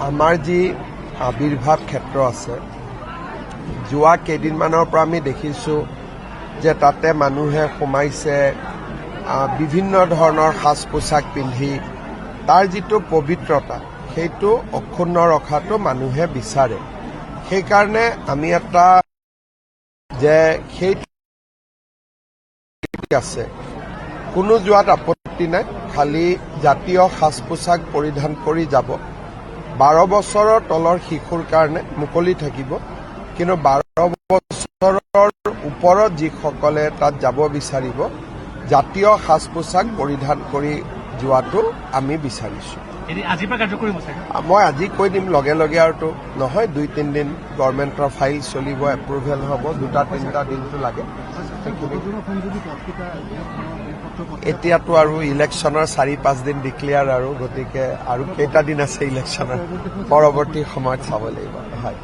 আমাৰ যি আবিৰ্ভাৱ ক্ষেত্ৰ আছে যোৱা কেইদিনমানৰ পৰা আমি দেখিছোঁ যে তাতে মানুহে সোমাইছে বিভিন্ন ধৰণৰ সাজ পোছাক পিন্ধি তাৰ যিটো পবিত্ৰতা সেইটো অক্ষুণ্ণ ৰখাটো মানুহে বিচাৰে। সেইকাৰণে আমি এটা যে সেই আছে কোনো যোৱাত আপত্তি নাই, খালি জাতীয় সাজ পোছাক পৰিধান কৰি যাব। 12 বছৰৰ তলৰ শিশুৰ কাৰণে মুকলি থাকিব, কিন্তু 12 বছৰৰ ওপৰত যিসকলে তাত যাব বিচাৰিব জাতীয় সাজ পোছাক পৰিধান কৰি যোৱাটো আমি বিচাৰিছোঁ। মই আজি কৈ দিম লগে লগে আৰুতো নহয়, 2-3 দিন গভৰ্ণমেণ্টৰ ফাইল চলিব, এপ্ৰুভেল হ'ব, 2-3টা দিনটো লাগে। এতিয়াতো আৰু ইলেকশ্যনৰ 4-5 দিন ডিক্লেয়াৰ আৰু গতিকে আৰু কেইটা দিন আছে ইলেকশ্যনৰ, পৰৱৰ্তী সময়ত চাব লাগিব। হয়।